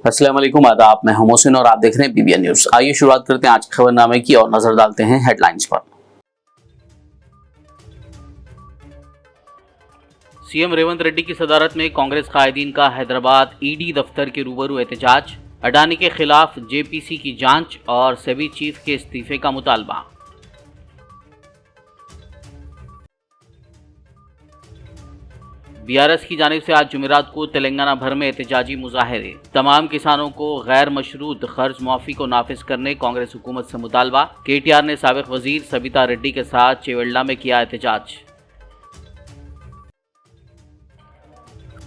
अस्सलाम वालेकुम, आदाब। मैं हूं मोहसिन और आप देख रहे हैं पीबीएन न्यूज। आइए शुरुआत करते हैं आज के खबरनामे की और नजर डालते हैं हेडलाइंस पर। सीएम रेवंत रेड्डी की सदारत में कांग्रेस कायदीन का हैदराबाद ईडी दफ्तर के रूबरू एहतजाज, अडानी के खिलाफ जेपीसी की जांच और सेबी चीफ के इस्तीफे का मुतालबा। बीआरएस की जानिब से आज जुमेरात को तेलंगाना भर में एहतजाजी मुजाहरे, तमाम किसानों को गैर मशरूत कर्ज माफी को नाफिज करने कांग्रेस हुकूमत से मुतालबा। केटीआर ने साबिक वजीर सबिता रेड्डी के साथ चेवेल्ला में किया एहतजाज।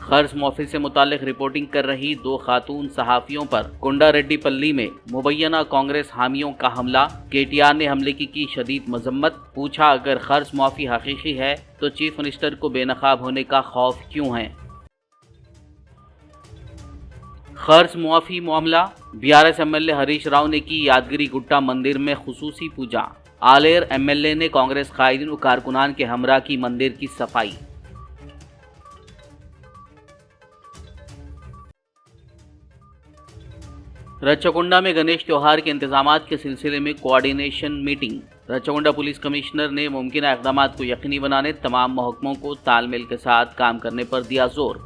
कर्ज माफी से मुतालिक रिपोर्टिंग कर रही 2 खातून सहाफियों पर कोंडारेड्डीपल्ली में मुबैना कांग्रेस हामियों का हमला। केटीआर ने हमले की शदीद मजम्मत, पूछा अगर कर्ज माफी हकीकी है तो चीफ मिनिस्टर को बेनकाब होने का खौफ क्यों है। कर्ज माफी मामला, बीआरएस एमएलए हरीश राव ने की यादगिरी गुट्टा मंदिर में खुसूसी पूजा। आलेर एमएलए ने कांग्रेस कायदीन व कारकुनान के हमरा की मंदिर की सफाई। रच्चाकुंडा में गणेश त्योहार के इंतजामात के सिलसिले में coordination meeting. Rachakonda police commissioner ने मुमकिन इक़दाम को यकीनी बनाने तमाम महकमों को तालमेल के साथ काम करने पर दिया जोर।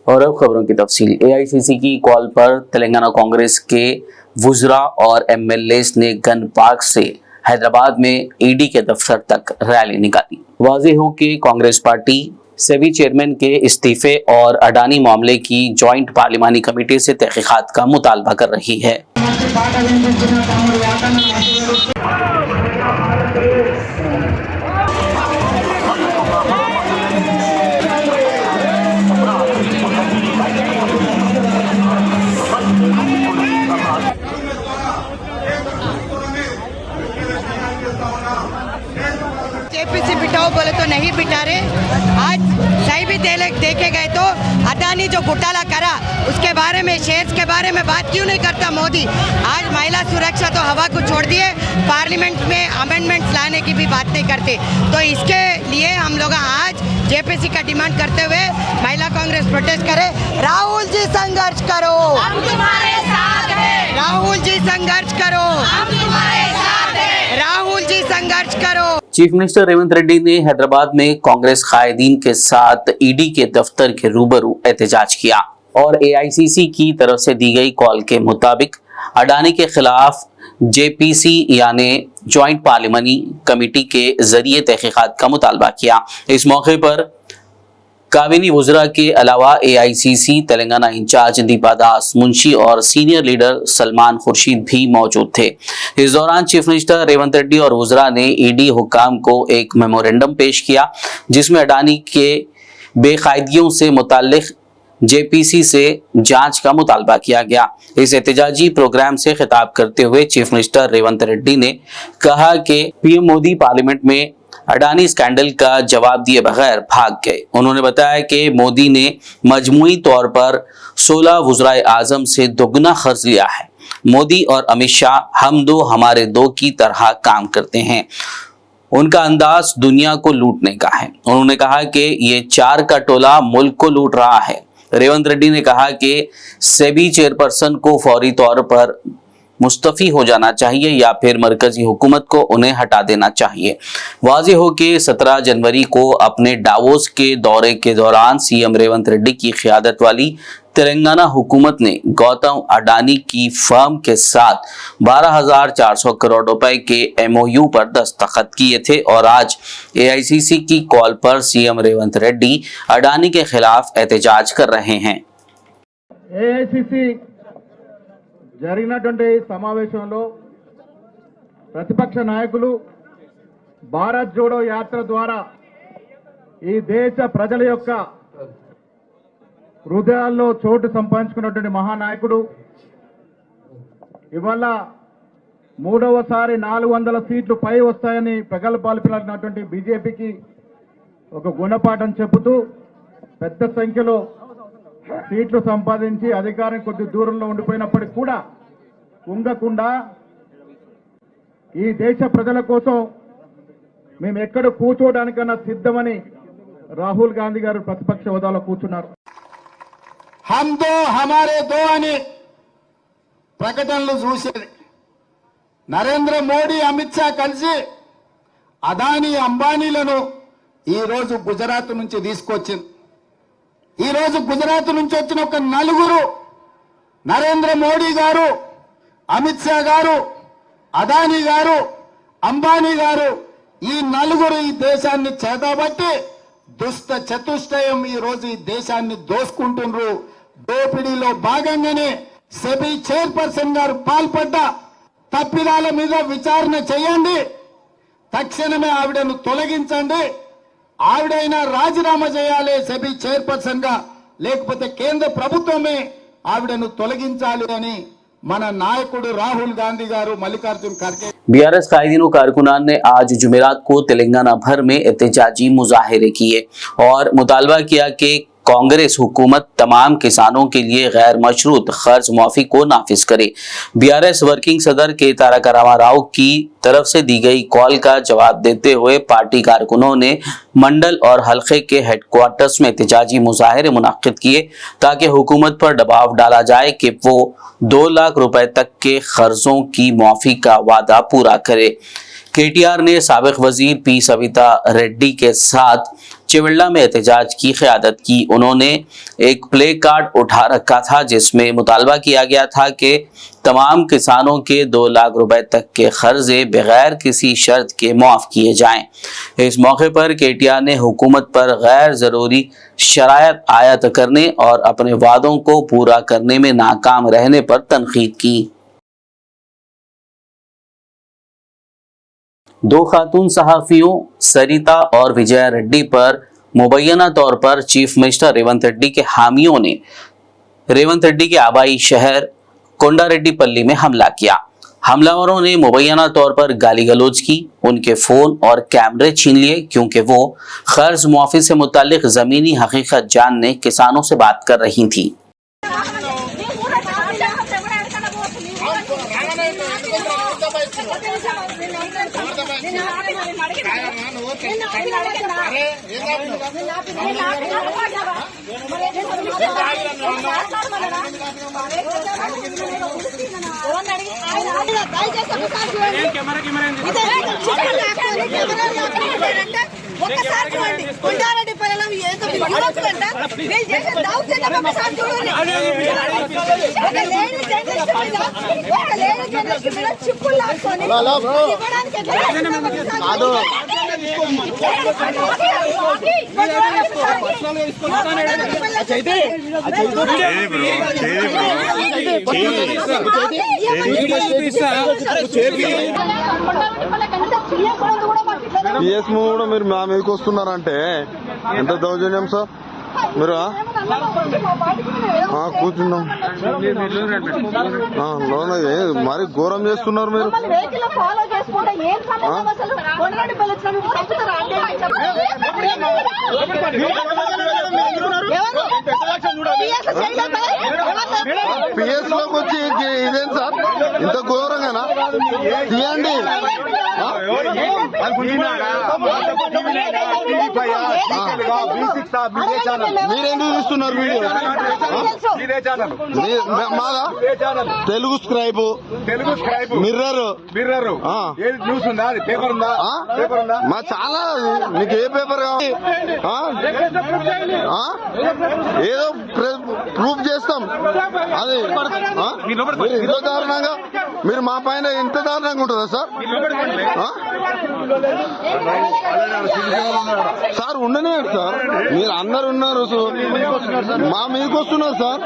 और अब खबरों की तफसील। एआईसीसी की कॉल पर तेलंगाना कांग्रेस के वुज़रा और एमएलएस ने गन पार्क से हैदराबाद में ईडी के दफ्तर तक रैली निकाली। वाज़ेह हो कि कांग्रेस पार्टी सेबी चेयरमैन के इस्तीफे और अडानी मामले की जॉइंट पार्लिमानी कमेटी से तहकीकात का मुतालबा कर रही है। जेपीसी बिठाओ बोले तो नहीं बिठा रहे। आज सही भी देखे गए तो अडानी जो घोटाला करा उसके बारे में, शेयर्स के बारे में बात क्यों नहीं करता मोदी। आज महिला सुरक्षा तो हवा को छोड़ दिए, पार्लियामेंट में अमेंडमेंट्स लाने की भी बात नहीं करते। तो इसके लिए हम लोग आज जेपीसी का डिमांड करते हुए महिला कांग्रेस प्रोटेस्ट करे। राहुल जी संघर्ष करो, हम तुम्हारे साथ हैं। राहुल जी संघर्ष करो, हम तुम्हारे साथ हैं। राहुल जी संघर्ष करो। चीफ मिनिस्टर रेवंत रेड्डी ने हैदराबाद में कांग्रेस कायदीन के साथ ईडी के दफ्तर के रूबरू एहतजाज किया और एआईसीसी की तरफ से दी गई कॉल के मुताबिक अडानी के खिलाफ जेपीसी यानी जॉइंट पार्लियामानी कमेटी के जरिए तहकीकात का मुतालबा किया। इस मौके पर काबिनी वुज़रा के अलावा एआईसीसी तेलंगाना इंचार्ज दीपा दास मुंशी और सीनियर लीडर सलमान खुर्शीद भी मौजूद थे। इस दौरान चीफ मिनिस्टर रेवंत रेड्डी और वुज़रा ने ईडी हुकाम को एक मेमोरेंडम पेश किया जिसमें अडानी के बेकायदगियों से मुताल्लिक जेपीसी से जांच का मुतालबा किया गया। इस एहतजाजी प्रोग्राम से खिताब करते हुए चीफ मिनिस्टर रेवंत रेड्डी ने कहा कि पीएम मोदी पार्लियामेंट में अडानी स्कैंडल का जवाब दिए बगैर भाग गए। उन्होंने बताया कि मोदी ने मजमूई तौर पर 16 वुज़राए आज़म से दोगुना खर्च लिया है। मोदी और अमित शाह हम दो हमारे दो की तरह काम करते हैं। उनका अंदाज दुनिया को लूटने का है। उन्होंने कहा कि ये 4 का टोला मुल्क को लूट रहा है। रेवंत रेड्डी ने कहा कि सेबी चेयरपर्सन को फौरी तौर पर मुस्तफी हो जाना चाहिए या फिर मरकजी हुकूमत को उन्हें हटा देना चाहिए। वाज़ेह हो कि 17 जनवरी को अपने डावोस के दौरे के दौरान सीएम रेवंत रेड्डी की क़ियादत वाली तेलंगाना हुकूमत ने गौतम अडानी की फर्म के साथ 12,400 करोड़ रुपए के एमओयू पर दस्तखत किए थे और आज एआईसीसी की कॉल पर सीएम रेवंत रेड्डी अडानी के खिलाफ एहतजाज कर रहे हैं। एआईसीसी జరిగినటువంటి సమావేశంలో ప్రతిపక్ష నాయకులు భారత్ జోడో యాత్ర ద్వారా ఈ దేశ ప్రజల యొక్క హృదయాల్లో చోటు సంపాదించుకున్నటువంటి మహానాయకుడు ఇవాళ మూడవసారి 400 సీట్లు పై వస్తాయని ప్రగల్భాలు పలికినటువంటి బీజేపీకి ఒక గుణపాఠం చెబుతూ పెద్ద సంఖ్యలో సీట్లు సంపాదించి అధికారం కొద్ది దూరంలో ఉండిపోయినప్పటికీ కూడా కుంగకుండా ఈ దేశ ప్రజల కోసం మేము ఎక్కడ కూర్చోవడానికన్నా సిద్ధమని రాహుల్ గాంధీ గారు ప్రతిపక్ష హోదాలో కూర్చున్నారు। హమ్ దో హమారే దో అని ప్రకటనలు చూసేది. నరేంద్ర మోడీ అమిత్ షా కలిసి అదానీ అంబానీలను ఈరోజు గుజరాత్ నుంచి తీసుకొచ్చింది. ఈరోజు గుజరాత్ నుంచి వచ్చిన ఒక నలుగురు, నరేంద్ర మోడీ గారు, అమిత్ షా గారు, అదానీ గారు, అంబానీ గారు, ఈ నలుగురు ఈ దేశాన్ని చేతబట్టి దుష్ట చతుష్టయం ఈ రోజు ఈ దేశాన్ని దోసుకుంటున్నారు. దోపిడీలో భాగంగానే సెబీ చైర్పర్సన్ గారు పాల్పడ్డ తప్పిదాల మీద విచారణ చేయండి, తక్షణమే ఆవిడను తొలగించండి, ఆవిడైనా రాజీనామా చేయాలి సెబీ చైర్పర్సన్ గా, లేకపోతే కేంద్ర ప్రభుత్వమే ఆవిడను తొలగించాలి అని మన నాయకుడు రాहुल गांधी గారు, మల్లికార్జుन खड़गे बीआरएस कायदीनों कारकुनान ने आज जुमेरात को तेलंगाना भर में एहतजाजी मुजाहिरे किए और मुतालबा किया कि कांग्रेस हुकूमत तमाम किसानों के लिए गैर मशरूत कर्ज माफी को नाफिज करे। बीआरएस वर्किंग सदर के तारक रामाराव की तरफ से दी गई कॉल का जवाब देते हुए पार्टी कारकुनों ने मंडल और हलके के हेडक्वार्टर्स में एहतजाजी मुजाहिरे मुनक्किद किए ताकि हुकूमत पर दबाव डाला जाए कि वो 2 लाख रुपए तक के कर्जों की माफी का वादा पूरा करे। केटीआर ने साबिक वजीर पी सविता रेड्डी के साथ चिवल्ला में एहतजाज की क़यादत की। उन्होंने एक प्ले कार्ड उठा रखा था जिसमें मुतालबा किया गया था कि तमाम किसानों के 2 लाख रुपए तक के कर्जे बगैर किसी शर्त के माफ किए जाएं। इस मौके पर केटीआर ने हुकूमत पर गैर जरूरी शरायत आयत करने और अपने वादों को पूरा करने में नाकाम रहने पर तनकीद की। 2 खातून सहाफियों सरिता और विजया रेड्डी पर मुबैना तौर पर चीफ मिनिस्टर रेवंत रेड्डी के हामियों ने रेवंत रेड्डी के आबाई शहर कोंडारेड्डीपल्ली में हमला किया। हमलावरों ने मुबैना तौर पर गाली गलौज की, उनके फोन और कैमरे छीन लिए क्योंकि वो कर्ज मुआफी से मुतालिक जमीनी हकीकत जानने किसानों से बात कर रही थी। ఒక్కసారి చూడండి కొండారెడ్డి పల్లెలో ఏదో యువకులంట వీళ్ళు చేసే దౌర్జన్యం ఒకసారి చూడండి. ఒక లేడీ జర్నలిస్ట్ మీద చిప్పులు లాక్కొని ఇవ్వడానికి పిఎస్ కూడా మీరు మా మీదకి వస్తున్నారంటే ఎంత దౌర్జన్యం సార్ మీరు కూర్చున్నాం మరి ఘోరం చేస్తున్నారు మీరు పిఎస్ లోకి వచ్చి ఇదేం సార్ ఇంత ఘోరంగానా తీయండి మీరెందుకు చూస్తున్నారు వీడియో మాదా తెలుగు స్క్రైబ్ మిర్రర్ న్యూస్ ఉందా పేపర్ ఉందా మా చాలా మీకు ఏ పేపర్ కావాలి ఏదో ప్రూఫ్ చేస్తాం అది ఇంత దారుణంగా మీరు మా పైన ఇంత దారుణంగా ఉంటుందా సార్ సార్ ఉండనివ్వండి సార్ మీరు అందరు ఉన్నారు మా మీదకి వస్తున్నారు సార్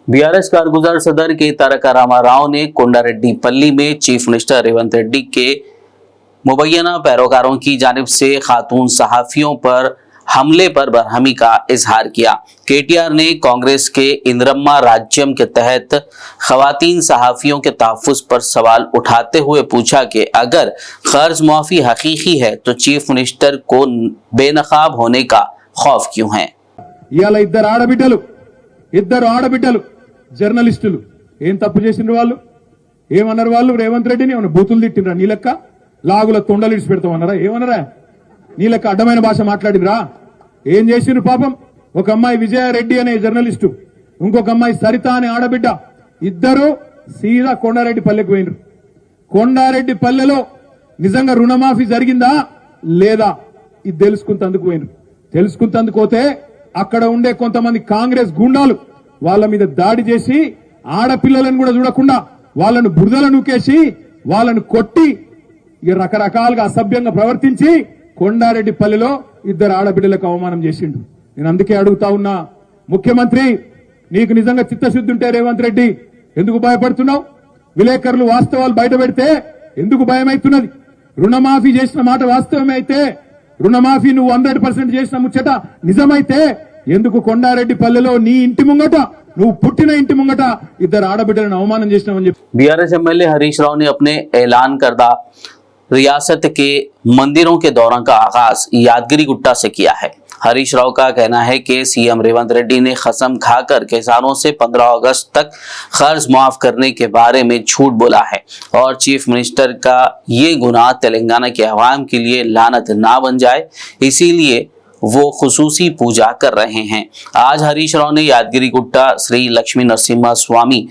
बीआरएस कारगुजार सदर के तारक रामाराव ने कोंडारेड्डीपल्ली में चीफ मिनिस्टर रेवंत रेड्डी के मुबैना पैरोकारों की जानिब से खातून सहाफियों पर हमले पर बरहमी का इजहार किया। केटीआर ने कांग्रेस के इंद्रम्मा राज्यम के तहत खवातीन सहाफियों के तहफ्फुज़ पर सवाल उठाते हुए पूछा कि अगर कर्ज माफी हकीकी है तो चीफ मिनिस्टर को बेनकाब होने का खौफ क्यों है। ఇవాళ ఇద్దరు ఆడబిడ్డలు జర్నలిస్టులు ఏం తప్పు చేసిండ్రు వాళ్ళు? ఏమన్నారు వాళ్ళు? రేవంత్ రెడ్డిని ఏమన్నా బూతులు తిట్టినరా? నీ లెక్క లాగుల తొండలు ఇడిచి పెడతామన్నారా? ఏమన్నారా? నీ లెక్క అడ్డమైన భాష మాట్లాడినరా? ఏం చేసిండ్రు పాపం? ఒక అమ్మాయి విజయారెడ్డి అనే జర్నలిస్టు, ఇంకొక అమ్మాయి సరిత అనే ఆడబిడ్డ, ఇద్దరు సీదా కొండారెడ్డి పల్లెకు పోయినరు. కొండారెడ్డి పల్లెలో నిజంగా రుణమాఫీ జరిగిందా లేదా ఇది తెలుసుకుంటందుకు పోయినరు. తెలుసుకుంటందుకు పోతే అక్కడ ఉండే కొంతమంది కాంగ్రెస్ గుండాలు వాళ్ళ మీద దాడి చేసి ఆడపిల్లలను కూడా చూడకుండా వాళ్ళను బురదలు నూకేసి వాళ్ళను కొట్టి ఇక రకరకాలుగా అసభ్యంగా ప్రవర్తించి కొండారెడ్డి పల్లెలో ఇద్దరు ఆడబిడ్డలకు అవమానం చేసిండు. నేను అందుకే అడుగుతా ఉన్నా, ముఖ్యమంత్రి నీకు నిజంగా చిత్తశుద్ధి ఉంటే రేవంత్ రెడ్డి ఎందుకు భయపడుతున్నావు? విలేకరులు వాస్తవాలు బయట పెడితే ఎందుకు భయమైతున్నది? రుణమాఫీ చేసిన మాట వాస్తవమే అయితే, రుణమాఫీ నువ్వు 100% చేసిన ముచ్చట నిజమైతే ఎందుకు కొండారెడ్డి పల్లెలో నీ ఇంటి ముంగట, నువ్వు పుట్టిన ఇంటి ముంగట ఇద్దరు ఆడబిడ్డలను అవమానం చేసినావని చెప్పి बीआरएस एमएलए हरीश राव ने अपने ऐलान करदा रियासत के मंदिरों के दौरे का आगाज यादगिरी गुट्टा से किया है। हरीश राव का कहना है कि सीएम रेवंत रेड्डी ने कसम खाकर किसानों से 15 अगस्त तक कर्ज माफ करने के बारे में झूठ बोला है और चीफ मिनिस्टर का ये गुनाह तेलंगाना के अवाम के लिए लानत ना बन जाए, इसीलिए वो खुसूसी पूजा कर रहे हैं। आज हरीश राव ने यादगिरी गुट्टा श्री लक्ष्मी नरसिम्हा स्वामी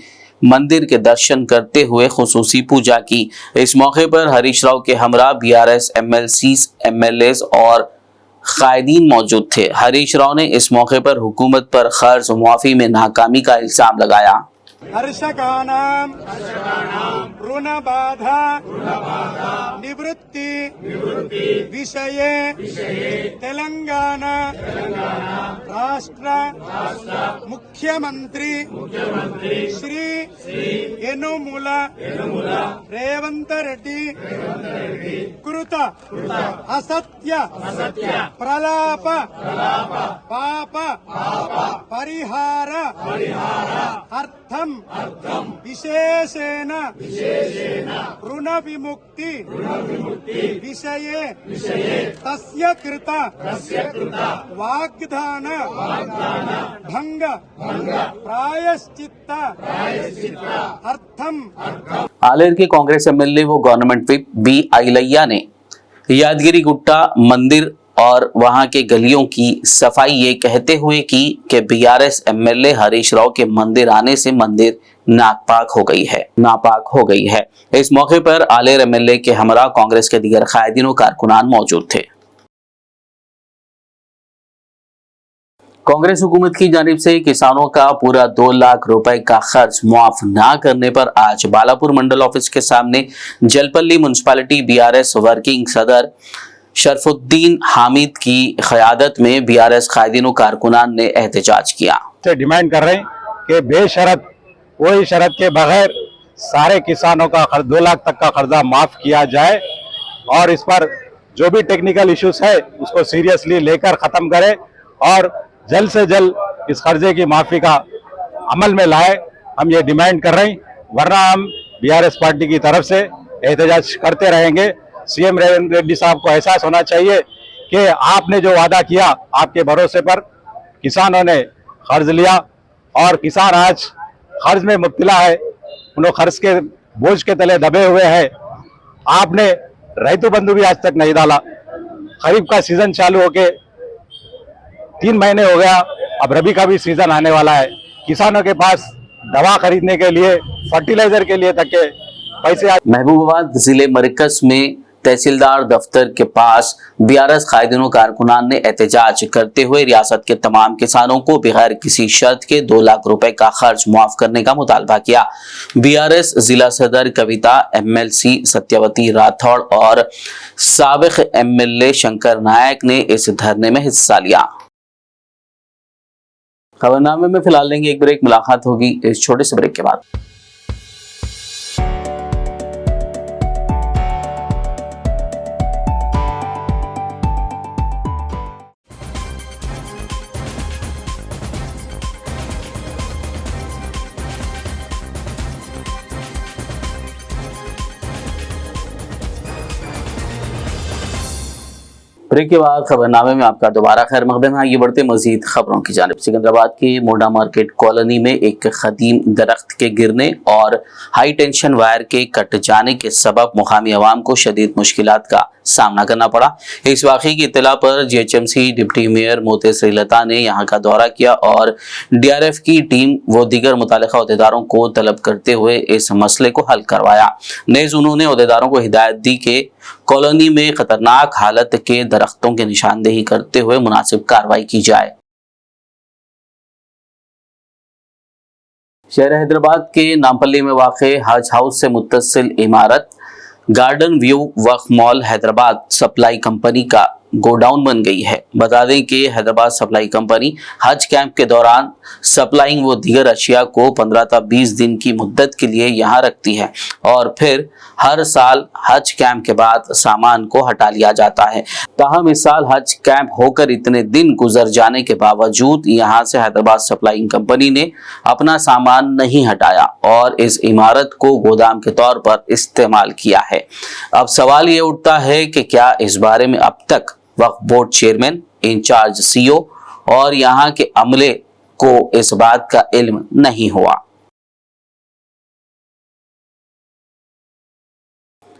मंदिर के दर्शन करते हुए खुसूसी पूजा की। इस मौके पर हरीश राव के हमरा बीआरएस एमएलसीज, एमएलएस और कायदीन मौजूद थे। हरीश राव ने इस मौके पर हुकूमत पर कर्ज माफी में नाकामी का इल्जाम लगाया। हर्षकानां ऋणबाधा निवृत्ति विषये तेलंगाना राष्ट्र मुख्यमंत्री श्री यनुमूल रेवंत रेड्डी कृत असत्य प्रलाप पाप परिहार अर्थम विशेषेण ऋण विमुक्ति विषये तस्य कृत वाग्दान भंग प्रायश्चित्त अर्थम। आलेर के कांग्रेस एमएलए व गवर्नमेंट विप बी आइलैया ने यादगिरी गुट्टा मंदिर और वहां के गलियों की सफाई ये कहते हुए की कि बीआरएस एमएलए हरीश राव के मंदिर आने से मंदिर नापाक हो गई है। इस मौके पर आलेर एमएलए के हमरा कांग्रेस के दीगर कायदीन और कारकुनान मौजूद थे। कांग्रेस हुकूमत की जानिब से किसानों का पूरा 2 लाख रुपए का खर्च मुआफ ना करने पर आज बालापुर मंडल ऑफिस के सामने जलपल्ली म्युनिसिपैलिटी बीआरएस वर्किंग सदर शरफुद्दीन हामिद की क़यादत में बीआरएस कायदीन और कारकुनान ने एहतजाज किया। से डिमांड कर रहे हैं कि बेशर्त कोई शर्त के बगैर सारे किसानों का 2 लाख तक का कर्जा माफ किया जाए और इस पर जो भी टेक्निकल इश्यूज है उसको सीरियसली लेकर खत्म करें और जल्द से जल्द इस कर्जे की माफी का अमल में लाए। हम ये डिमांड कर रहे हैं, वरना हम बीआरएस पार्टी की तरफ से एहतजाज करते रहेंगे। सीएम रेवंत रेड्डी साहब को एहसास होना चाहिए कि आपने जो वादा किया, आपके भरोसे पर किसानों ने कर्ज लिया और किसान आज कर्ज में मुब्तला है, उन्होंने कर्ज के बोझ के तले दबे हुए हैं। आपने रैतु बंधु भी आज तक नहीं डाला। खरीफ का सीजन चालू होके 3 महीने हो गया, अब रबी का भी सीजन आने वाला है। किसानों के पास दवा खरीदने के लिए, फर्टिलाइजर के लिए तक के पैसे। महबूबाबाद जिले मरकज में तहसीलदार दफ्तर के पास बीआरएस कायदीनों कारकुनान ने एहतजाज करते हुए रियासत के तमाम किसानों को बगैर किसी शर्त के 2 लाख रुपए का खर्च मुआफ करने का मुतालबा किया। बीआरएस जिला सदर कविता, एमएलसी सत्यवती राठौड़ और साबिक एमएलए शंकर नायक ने इस धरने में हिस्सा लिया। खबरनामे में फिलहाल लेंगे एक ब्रेक, मुलाकात होगी इस छोटे से ब्रेक के बाद। ब्रेक के बाद खबरनामे में आपका दोबारा खैर मकदम है। आगे बढ़ते मजीद खबरों की जानिब। सिकंदराबाद के मोडा मार्केट कॉलोनी में एक खदीम दरख्त के गिरने और हाई टेंशन वायर के कट जाने के सबब मुकामी अवाम को शदीद मुश्किलात का सामना करना पड़ा। इस वाक़े की इत्तला पर जीएचएमसी डिप्टी मेयर मोते श्रीलता ने यहाँ का दौरा किया और डीआरएफ की टीम व दीगर मुतालिका अहदेदारों को तलब करते हुए इस मसले को हल करवाया। नेज़ उन्होंने अहदेदारों को हिदायत दी कि कॉलोनी में खतरनाक हालत के दरख्तों की निशानदेही करते हुए मुनासिब कार्रवाई की जाए। शहर हैदराबाद के नामपल्ली में वाक़े हज हाउस से मुत्तसिल इमारत गार्डन व्यू वक्फ मॉल हैदराबाद सप्लाई कंपनी का गोडाउन बन गई है। बता दें कि हैदराबाद सप्लाई कंपनी हज कैंप के दौरान सप्लाइंग व दीगर अशिया को 15 से 20 दिन की मुद्दत के लिए यहाँ रखती है और फिर हर साल हज कैंप के बाद सामान को हटा लिया जाता है। ताहम इस साल हज कैंप होकर इतने दिन गुजर जाने के बावजूद यहाँ से हैदराबाद सप्लाइंग कंपनी ने अपना सामान नहीं हटाया और इस इमारत को गोदाम के तौर पर इस्तेमाल किया है। अब सवाल ये उठता है कि क्या इस बारे में अब तक वक्फ बोर्ड चेयरमैन, इंचार्ज सीओ और यहाँ के अमले को इस बात का इल्म नहीं हुआ।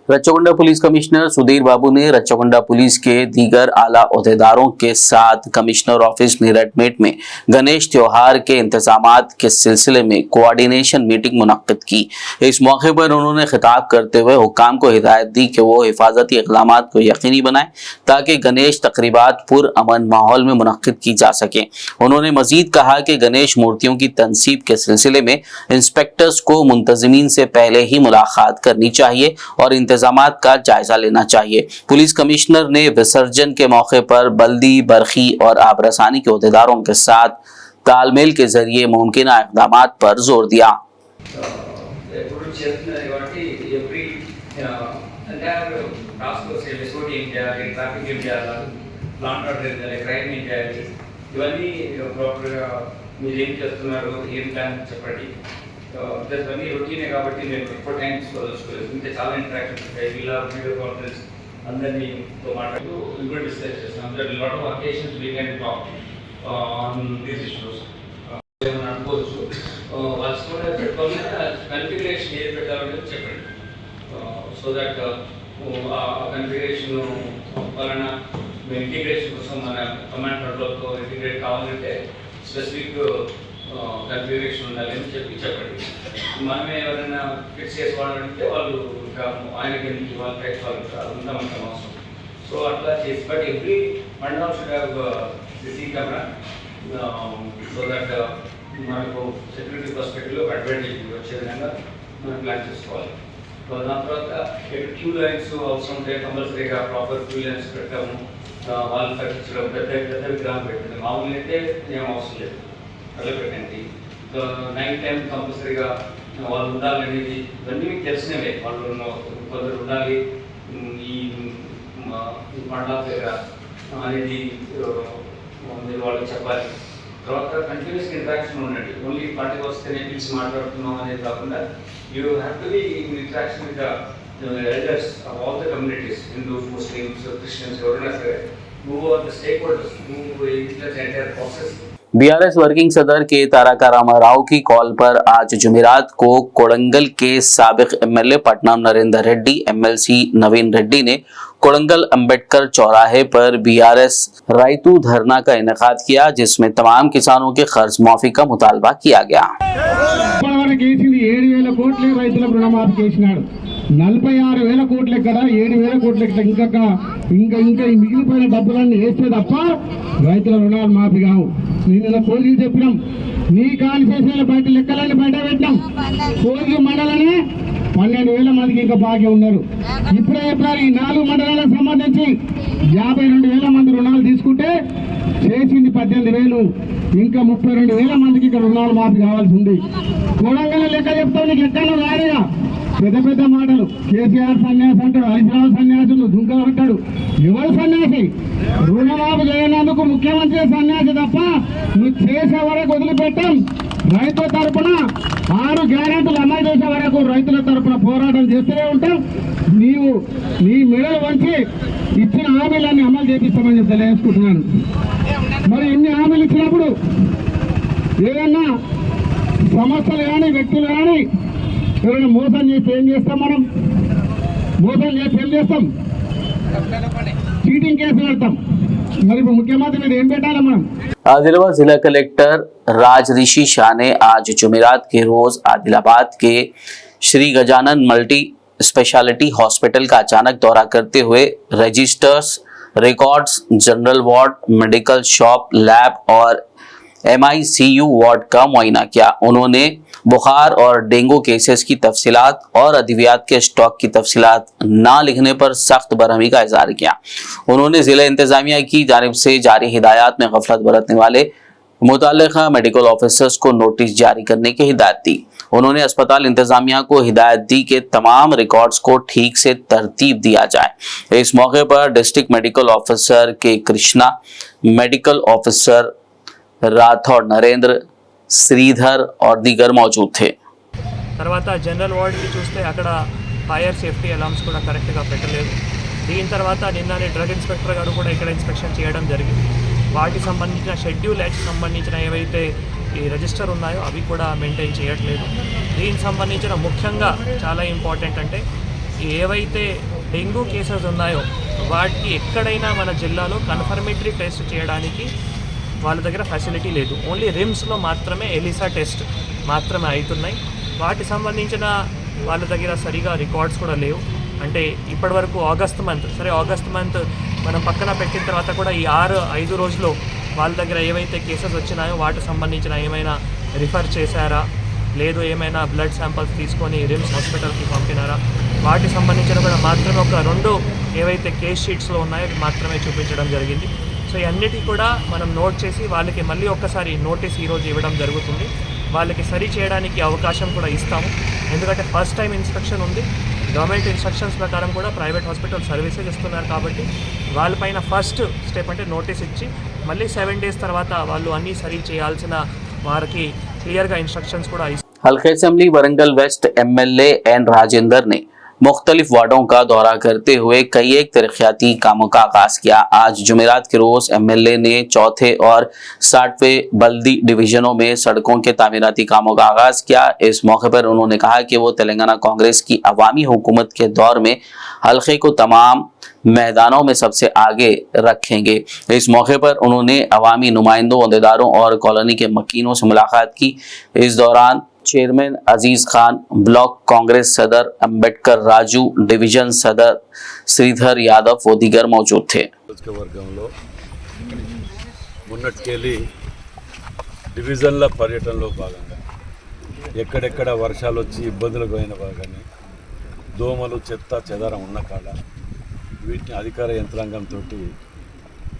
रच्चोगंडा पुलिस कमिश्नर सुधीर बाबू ने रच्चोगंडा पुलिस के दीगर आला ओहदेदारों के साथ कमिश्नर ऑफिस नीरटमेट में गणेश त्योहार के इंतजामात के सिलसिले में कोऑर्डिनेशन मीटिंग मुनक्किद की। इस मौके पर उन्होंने खिताब करते हुए हुक्काम को हिदायत दी कि वो हिफाजती इक़दामात को यकीनी बनाएं ताकि गणेश तकरीबात पुरअमन माहौल में मुनक्किद की जा सकें। उन्होंने मजीद कहा कि गणेश मूर्तियों की तनसीब के सिलसिले में इंस्पेक्टर्स को मुंतजिमीन से पहले ही मुलाकात करनी चाहिए और इंतजामात का जायजा लेना चाहिए। पुलिस कमिश्नर ने विसर्जन के मौके पर बल्दी, बरखी और आबरसानी के अहदेदारों के साथ तालमेल के जरिए मुमकिन इक़दामात पर जोर दिया। ఇవన్నీ రొటీనే కాబట్టి నేను ఎక్కువ టైం తీసుకోదలుచుకోలేదు. ఇంకా చాలా ఇంటరాక్షన్స్ ఉంటాయి. వీళ్ళ వీడియో కాన్ఫరెన్స్ అందరినీతో మాట్లాడుతూ ఇంకా డిస్కస్ చేస్తాం. There lot of occasions we can talk on these issues. ఏమైనా అనుకోవచ్చు వాళ్ళు కూడా పెట్టుకోవాలి, కన్ఫిగరేషన్ ఏది పెట్టాలని చెప్పండి. సో దట్ ఆ కన్ఫిగరేషన్ వలన ఇంటిగ్రేషన్ కోసం మన కమాండ్ కంట్రోల్తో ఇంటిగ్రేట్ కావాలంటే స్పెసిఫిక్ కన్ఫిగరేషన్ ఉండాలని చెప్పండి. మనమే ఎవరైనా ఫిక్స్ చేసుకోవాలంటే వాళ్ళు ఆయనకి వాళ్ళ టైప్ వాళ్ళు ఉంటామంత అవసరం. సో అట్లా చేసి బట్ ఎవ్రీ మండలం should have CC camera so that మనకు సెక్యూరిటీ పర్స్పెక్టివ్లో అడ్వాంటేజ్ వచ్చే విధంగా మనం ప్లాన్ చేసుకోవాలి. దాని తర్వాత క్యూ లైన్స్ అవసరం ఉంటే కంపల్సరీగా ప్రాపర్ క్యూ లైన్స్ పెట్టాము. వాళ్ళు కట్టించడం పెద్ద పెద్ద విగ్రహం పెట్టడం మామూలు అయితే ఏం అవసరం లేదు, అలా పెట్టండి. నైట్ టైం కంపల్సరీగా వాళ్ళు ఉండాలనేది ఇవన్నీ మీకు తెలిసినవే. వాళ్ళు కొందరు ఉండాలి ఈ మండల దగ్గర అనేది మీరు వాళ్ళకి చెప్పాలి. తర్వాత కంటిన్యూస్ ఇంటరాక్షన్ ఉండండి. ఓన్లీ పార్టీ వస్తేనే పిలిచి మాట్లాడుతున్నాం అనేది కాకుండా you have to be in interaction with the elders of all the communities, Hindus, Muslims, Christians, ఎవరైనా సరే who are the stakeholders who influence the entire process. BRS working सदर के तारका रामाराव की कॉल पर आज जुमेरात को कोड़ंगल के साबिक एमएलए पटनाम नरेंद्र रेड्डी, एमएलसी नवीन रेड्डी ने कोड़ंगल अंबेडकर चौराहे पर बीआरएस रायतू धरना का इनेकाद किया, जिसमें तमाम किसानों के कर्ज माफी का मुतालबा किया गया। 46,000 కోట్లు ఎక్కడ 7,000 కోట్లు ఇంకా మిగిలిపోయిన డబ్బులన్నీ వేస్తే తప్ప రైతుల రుణాలు మాఫీ కావు. నేను కోరిక చెప్పినాం, నీ కాన్స్టిట్యూషన్ల బయట లెక్కలన్నీ బయట పెట్టినాం. కోరిక మండలనే 12,000 మందికి ఇంకా బాకీ ఉన్నారు. ఇప్పుడే చెప్పారు ఈ 4 మండలాలకు సంబంధించి 52,000 మంది రుణాలు తీసుకుంటే చేసింది 18,000, ఇంకా 32,000 మందికి ఇక్కడ రుణాలు మాఫీ కావాల్సి ఉంది. కొడంగల్ లెక్క చెప్తావు, నీకు ఎక్కడో రాదుగా పెద్ద పెద్ద మాటలు. కేసీఆర్ సన్యాసి అంటాడు, హరీశ్రావు సన్యాసులు దుంకలు అంటాడు. ఎవరు సన్యాసి? రుణమాఫీ చేయనందుకు ముఖ్యమంత్రి సన్యాసి తప్ప నువ్వు చేసే వరకు వదిలిపెట్టాం. రైతుల తరఫున 6 గ్యారెంటీలు అమలు చేసే వరకు రైతుల తరఫున పోరాటం చేస్తూనే ఉంటాం. నీవు నీ మెడలు వంచి ఇచ్చిన హామీలన్నీ అమలు చేపిస్తామని చెప్పి తెలియజేసుకుంటున్నాను. మరి ఇన్ని హామీలు ఇచ్చినప్పుడు ఏదన్నా సంస్థలు కానీ వ్యక్తులు కానీ ఎవరైనా మోసం చేస్తే ఏం చేస్తాం? మనం మోసం చేస్తే ఏం చేస్తాం? చీటింగ్ కేసు పెడతాం. మరి ఇప్పుడు ముఖ్యమంత్రి మీద ఏం పెట్టాలి మనం? आदिलाबाद जिला कलेक्टर राज ऋषि शाह ने आज जुमेरात के रोज आदिलाबाद के Shri Gajanan multi speciality hospital का अचानक दौरा करते हुए registers, records, general ward, medical shop, lab और MICU वार्ड का मुआयना किया। उन्होंने बुखार और डेंगू केसेस की तफसीलात और अद्वियात के स्टॉक की तफसीलात ना लिखने पर सख्त बरहमी का इजहार किया। उन्होंने जिला इंतजामिया की जानिब से जारी हिदायत में गफलत बरतने वाले मुतल्लिका मेडिकल ऑफिसर्स को नोटिस जारी करने की हिदायत दी। उन्होंने अस्पताल इंतजामिया को हिदायत दी कि तमाम रिकॉर्ड्स को ठीक से तरतीब दिया जाए। इस मौके पर डिस्ट्रिक्ट मेडिकल ऑफिसर के कृष्णा, मेडिकल ऑफिसर राठौड़ नरेंद्र, శ్రీధర్ और दीगर मौजूद थे। తర్వాత జనరల్ వార్డ్కి చూస్తే అక్కడ ఫైర్ సేఫ్టీ అలామ్స్ కూడా కరెక్ట్గా పెట్టలేదు. దీని తర్వాత నిన్ననే డ్రగ్ ఇన్స్పెక్టర్ గారు కూడా ఇక్కడ ఇన్స్పెక్షన్ చేయడం జరిగింది. వాటికి సంబంధించిన షెడ్యూల్ యాక్ట్ సంబంధించిన ఏవైతే ఈ రిజిస్టర్ ఉన్నాయో అవి కూడా మెయింటైన్ చేయట్లేదు. దీనికి సంబంధించిన ముఖ్యంగా చాలా ఇంపార్టెంట్ అంటే ఏవైతే డెంగ్యూ కేసెస్ ఉన్నాయో వాటికి ఎక్కడైనా మన జిల్లాలో కన్ఫర్మేటరీ టెస్ట్ చేయడానికి వాళ్ళ దగ్గర ఫెసిలిటీ లేదు. ఓన్లీ రిమ్స్లో మాత్రమే ఎలిసా టెస్ట్ మాత్రమే అవుతున్నాయి. వాటికి సంబంధించిన వాళ్ళ దగ్గర సరిగా రికార్డ్స్ కూడా లేవు. అంటే ఇప్పటివరకు ఆగస్ట్ మంత్ మనం పక్కన పెట్టిన తర్వాత కూడా ఈ 5 రోజుల్లో వాళ్ళ దగ్గర ఏవైతే కేసెస్ వచ్చినాయో వాటికి సంబంధించిన ఏమైనా రిఫర్ చేశారా, లేదు ఏమైనా బ్లడ్ శాంపిల్స్ తీసుకొని రిమ్స్ హాస్పిటల్కి పంపినారా, వాటికి సంబంధించిన కూడా మాత్రమే ఒక 2 ఏవైతే కేస్ షీట్స్లో ఉన్నాయో అవి మాత్రమే చూపించడం జరిగింది. సో ఇవన్నిటి కూడా మనం నోట్ చేసి వాళ్ళకి మళ్ళీ ఒక్కసారి నోటీస్ ఈరోజు ఇవ్వడం జరుగుతుంది. వాళ్ళకి సరి చేయడానికి అవకాశం కూడా ఇస్తాము. ఎందుకంటే ఫస్ట్ టైం ఇన్స్పెక్షన్ ఉంది. గవర్నమెంట్ ఇన్స్ట్రక్షన్స్ ప్రకారం కూడా ప్రైవేట్ హాస్పిటల్ సర్వీసెస్ ఇస్తున్నారు కాబట్టి వాళ్ళపైన ఫస్ట్ స్టెప్ అంటే నోటీస్ ఇచ్చి మళ్ళీ 7 days తర్వాత వాళ్ళు అన్నీ సరి చేయాల్సిన వారికి క్లియర్గా ఇన్స్ట్రక్షన్స్ కూడా ఇస్తారు. हल्का assembly Warangal west MLA N Rajendra ने मुख्तलिफ वार्डों का दौरा करते हुए कई एक तरक्याती कामों का आगाज किया। आज जुमेरात के रोज MLA ने चौथे और 60वें बल्दी डिवीजनों में सड़कों के तामीराती कामों का आगाज किया। इस मौके पर उन्होंने कहा कि वो तेलंगाना कांग्रेस की अवामी हुकूमत के दौर में हल्के को तमाम मैदानों में सबसे आगे रखेंगे। इस मौके पर उन्होंने अवामी नुमाइंदों, अहदेदारों और कॉलोनी के मकीनों से मुलाकात की। इस दौरान चेयरमैन अजीज खान, ब्लॉक कांग्रेस सदर अंबेडकर राजू, डिवीजन सदर श्रीधर यादव व दीगर मौजूद थे। నియోజకవర్గంలో మొన్నటికెళ్ళి డివిజన్ల పర్యటనలో భాగంగా ఎక్కడెక్కడ వర్షాలు వచ్చి ఇబ్బందులకు పోయిన భాగాన్ని దోమలు, చెత్త చెదారం ఉన్న కాడ వీటిని అధికార యంత్రాంగంతో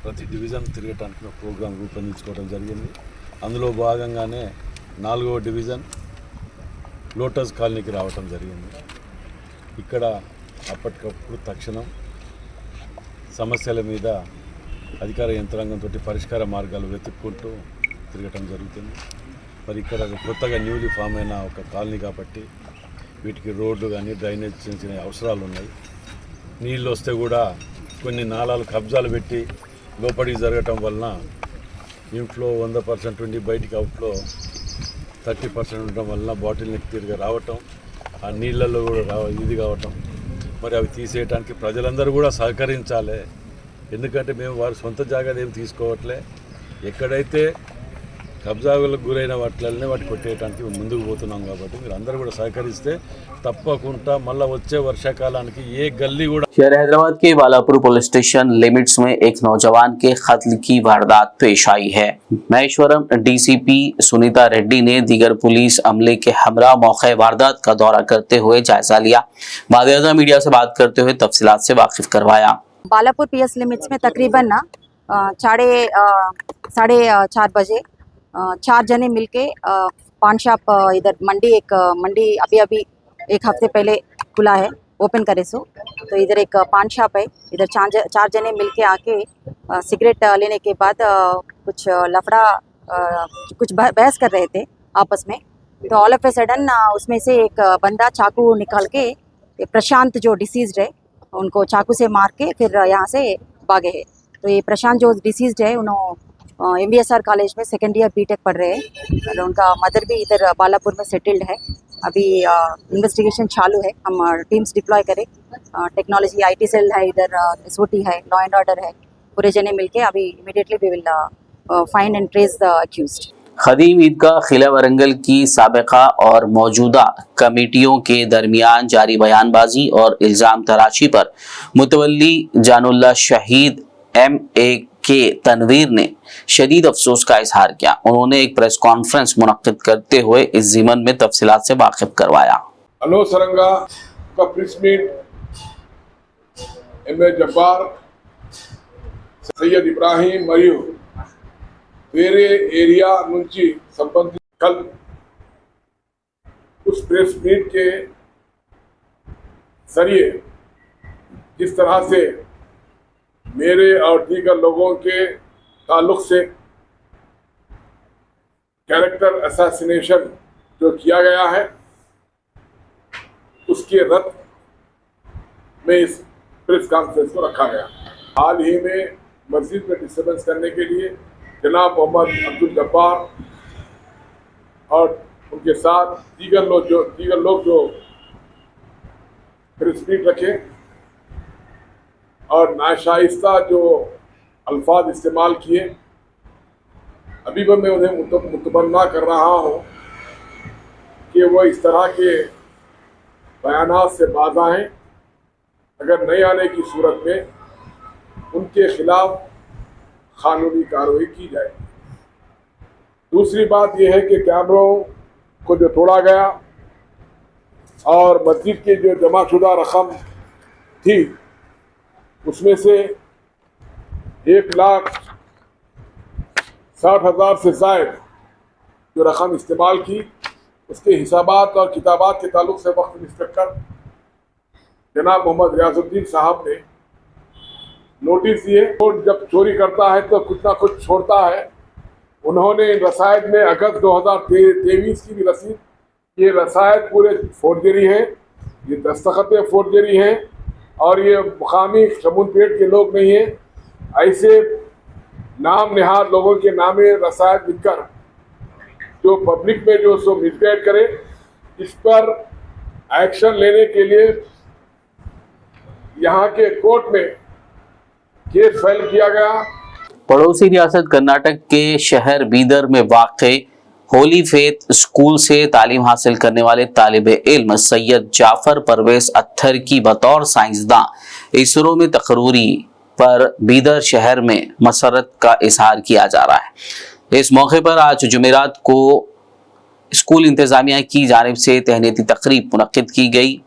ప్రతి డివిజన్ తిరగటానికి ఒక ప్రోగ్రాం రూపొందించుకోవడం జరిగింది. అందులో భాగంగానే 4వ డివిజన్ లోటస్ కాలనీకి రావటం జరిగింది. ఇక్కడ అప్పటికప్పుడు తక్షణం సమస్యల మీద అధికార యంత్రాంగంతో పరిష్కార మార్గాలు వెతుక్కుంటూ తిరగటం జరుగుతుంది. మరి ఇక్కడ కొత్తగా న్యూలీ ఫామ్ అయిన ఒక కాలనీ కాబట్టి వీటికి రోడ్లు కానీ డ్రైనేజ్ చిన్న చిన్న అవసరాలు ఉన్నాయి. నీళ్ళు వస్తే కూడా కొన్ని నాలాలు కబ్జాలు పెట్టి లోపలికి జరగటం వలన ఇంట్లో 100% ఉండి బయటికి అవుట్లో 30% ఉండటం వలన బాటిల్ నెక్ తిరిగి రావటం, ఆ నీళ్ళల్లో కూడా ఇది కావటం. మరి అవి తీసేయడానికి ప్రజలందరూ కూడా సహకరించాలి. ఎందుకంటే మేము వారి సొంత జాగాలు ఏమి తీసుకోవట్లే. ఎక్కడైతే కబ్జాలకు గురైన వాటిని వాటి కొట్టేయడానికి ముందుకు పోతున్నాం కాబట్టి మీరు అందరూ కూడా సహకరిస్తే తప్పకుండా మళ్ళీ వచ్చే వర్షాకాలానికి ఏ గల్లీ కూడా। शहर हैदराबाद के वालापुर पुलिस स्टेशन लिमिट्स में एक नौजवान के कत्ल की वारदात पेश आई है। महेश्वरम DCP सुनीता रेड्डी ने दीगर पुलिस अमले के हमरा मौके वारदात का दौरा करते हुए जायजा लिया। बादशाह मीडिया से बात करते हुए तफसीलात से वाकिफ करवाया। बालापुर PS लिमिट्स में तकरीबन 4:30 बजे 4 जने मिलके पान शॉप इधर मंडी अभी एक हफ्ते पहले खुला है, ओपन करे सो। तो इधर एक पान शॉप है, इधर 4 जने मिलके आके सिगरेट लेने के बाद कुछ लफड़ा कुछ बहस कर रहे थे आपस में। तो ऑल ऑफ ए सडन उसमें से एक बंदा चाकू निकाल के ये प्रशांत जो डिसीज्ड है उनको चाकू से मार के फिर यहाँ से भागे हैं। तो ये प्रशांत जो डिसीज्ड है उन्होंने MBSR कॉलेज में सेकेंड ईयर BTech पढ़ रहे हैं और उनका मदर भी इधर बालापुर में सेटल्ड है। अभी इन्वेस्टिगेशन चालू है, हम टीम्स डिप्लॉय करें, टेक्नोलॉजी IT सेल है, इधर SOT है, लॉ एंड ऑर्डर है, पूरे जने मिलके अभी immediately we will find and trace the accused. खदीम ईदगाह किला वरंगल की साबिका और मौजूदा कमेटियों के दरमियान जारी बयानबाजी और इल्ज़ाम तराशी पर मुतवल्ली जानुल्लाह शहीद MAK तनवीर ने शदीद अफसोस का इजहार किया। उन्होंने एक प्रेस कॉन्फ्रेंस मुनक्किद करते हुए इस ज़िमन में तफसीलात से वाकिफ करवाया। अनो सरंगा का press meet MA Jabbar, Syed Ibrahim మరియు వేరే एरिया నుంచి संबंधित कल उस प्रेस मीट के जरिए जिस तरह से मेरे और दीगर लोगों के ताल्लुक से कैरेक्टर असैसिनेशन जो किया गया है उसके रद्द में इस प्रेस कॉन्फ्रेंस को रखा गया। हाल ही में मस्जिद में डिस्टर्बेंस करने के लिए जनाब मोहम्मद अब्दुल जब्बार और उनके साथ दीगर लोग जो प्रेस मीट रखे और नाशाइस्ता जो अल्फाज इस्तेमाल किए, अभी भी मैं उन्हें मुतमन्ना कर रहा हूँ कि वो इस तरह के बयानात से बाज आएँ। अगर नहीं आने की सूरत में उनके खिलाफ कानूनी कार्रवाई की जाए। दूसरी बात यह है कि कैमरों को जो तोड़ा गया और मस्जिद की जो जमाशुदा रकम थी उसमें से 1,60,000 से ज़ायद जो रकम इस्तेमाल की, उसके हिसाबात और किताबात के ताल्लुक से वक्त इंस्पेक्टर जनाब मोहम्मद रियाजुद्दीन साहब ने नोटिस दिए। और जब चोरी करता है तो कुछ ना कुछ छोड़ता है। उन्होंने रसायद में अगस्त 2023 की भी रसीद, ये रसायद पूरे फोर्जरी हैं, ये दस्तखतें फोर्जरी हैं और ये मुकामी शमूनपेट के लोग नहीं हैं। ऐसे नाम निहाद लोगों के नामे रसायद लिखकर जो पब्लिक में जो सो मिसगाइड करे, इस पर एक्शन लेने के लिए यहाँ के कोर्ट में केस फाइल किया गया। पड़ोसी रियासत कर्नाटक के शहर बीदर में वाक़े होली फेथ स्कूल से तालीम हासिल करने वाले तालिब इल्म सैयद जाफर परवेज अत्थर की बतौर साइंसदां इसरो में तकरूरी पर बीदर शहर में मसरत का इजहार किया जा रहा है। इस मौके पर आज जुमेरात को स्कूल इंतजामिया की जानिब से तहनीती तकरीब मुनक्किद की गई।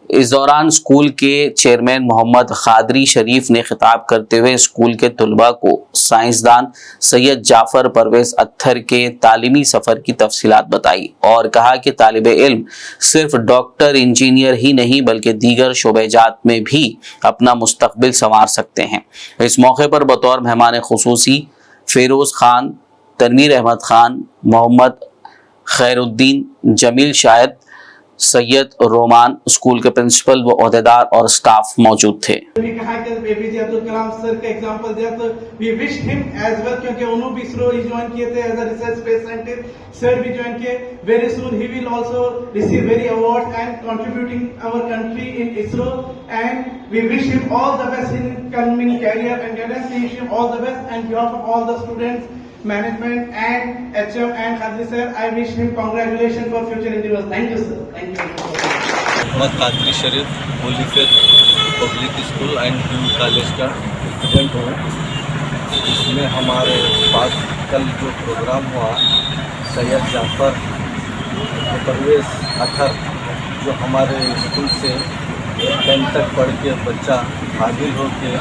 इस दौरान स्कूल के चेयरमैन मोहम्मद खादरी शरीफ ने खिताब करते हुए स्कूल के तलबा को साइंसदान सैयद जाफर परवेज अत्थर के तालीमी सफ़र की तफसीलात बताई और कहा कि तालिब इल्म सिर्फ डॉक्टर इंजीनियर ही नहीं बल्कि दीगर शोबेजात में भी अपना मुस्तकबिल संवार सकते हैं। इस मौके पर बतौर मेहमान खुसूसी फेरोज़ खान, तनवीर अहमद खान, मोहम्मद खैरुद्दीन, जमील शाहिद, सैयद रोमान, स्कूल के प्रिंसिपल व ओहदेदार और स्टाफ मौजूद थे। APJ अब्दुल कलाम सर का एग्जांपल दिया तो we wish him as well, क्योंकि उन्होंने भी इसरो ज्वाइन किए थे as a research space scientist. Sir भी ज्वाइन किए। वेरी सून ही will also receive very award and contributing our country in ISRO and we wish him all the best in coming career and guidance. We wish him all the best and behalf of all the students, management and HM and Khadri sir, I wish him congratulations for future endeavors. Thank you sir. Thank you. Mohammad Qadri Sharif, holy faith public school and dream college का student हूँ। इसमें हमारे पास कल जो programme हुआ, सैयद जाफर परवेज अत्थर जो हमारे school से 10th तक पढ़ के बच्चा हाजिर हो के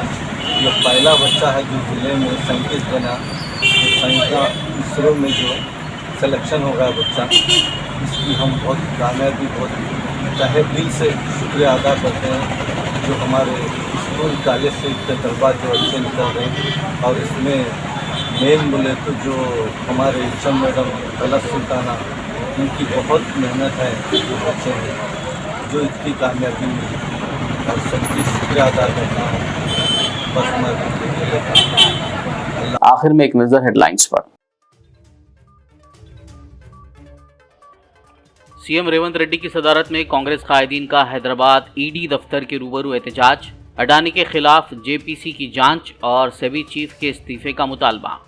ये पहला बच्चा है जो ज़िले में साइंटिस्ट बना, इसरो में जो सिलेक्शन हो गया बच्चा, इसकी हम बहुत कामयाबी, बहुत तहे दिल से शुक्रिया अदा करते हैं जो हमारे स्कूल कॉलेज से इतने तलबा जो अच्छे निकल रहे हैं। और इसमें मेन बोले तो जो हमारे HM मैडम तलब सुल्ताना, उनकी बहुत मेहनत है जो बच्चे हैं। जो इतनी कामयाबी मिली और सबकी शुक्रिया अदा करता हूँ। बस मैं आखिर में एक नजर हेडलाइंस पर। सीएम रेवंत रेड्डी की सदारत में कांग्रेस कायदीन का हैदराबाद ईडी दफ्तर के रूबरू एहतजाज, अडानी के खिलाफ जेपीसी की जांच और सेबी चीफ के इस्तीफे का मुतालबा।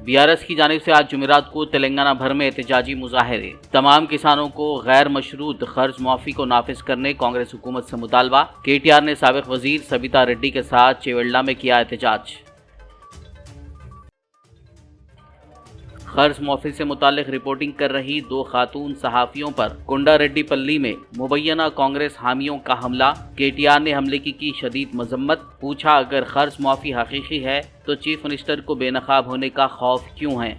बीआरएस की जानिब से आज जुमेरात को तेलंगाना भर में एहतजाजी मुजाहरे, तमाम किसानों को गैर मशरूत कर्ज माफी को नाफिज करने कांग्रेस हुकूमत से मुतालबा। केटीआर ने साबिक वजीर सबिता रेड्डी के साथ चेवेल्ला में किया एहतजाज। कर्ज माफी से मुतालिक रिपोर्टिंग कर रही 2 खातून सहाफियों पर कुंडारेड्डी पल्ली में मुबैना कांग्रेस हामियों का हमला। केटीआर ने हमले की शदीद मजम्मत, पूछा अगर कर्ज माफी हकीकी है तो चीफ मिनिस्टर को बेनकाब होने का खौफ क्यों है।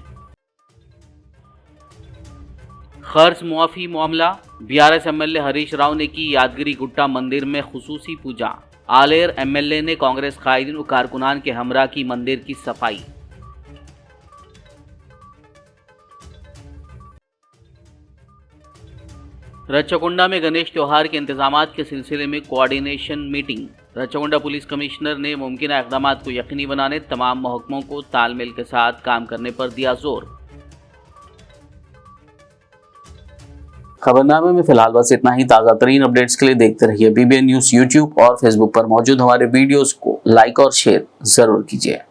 कर्ज माफी मामला, बीआरएस एमएलए हरीश राव ने की यादगिरी गुट्टा मंदिर में खुसूसी पूजा। आलेर एमएलए ने कांग्रेस कायदीन व कारकुनान के हमरा की मंदिर की सफाई। रच्चाकुंडा में गणेश त्योहार के इंतजामात के सिलसिले में coordination meeting. Rachakonda police commissioner ने मुमकिन इक़दामात को यकीनी बनाने तमाम महकमों को तालमेल के साथ काम करने पर दिया जोर। खबरनामे में फिलहाल बस इतना ही। ताज़ा तरीन अपडेट्स के लिए देखते रहिए BBN न्यूज़ यूट्यूब और फेसबुक पर मौजूद हमारे वीडियोस को लाइक और शेयर जरूर कीजिए।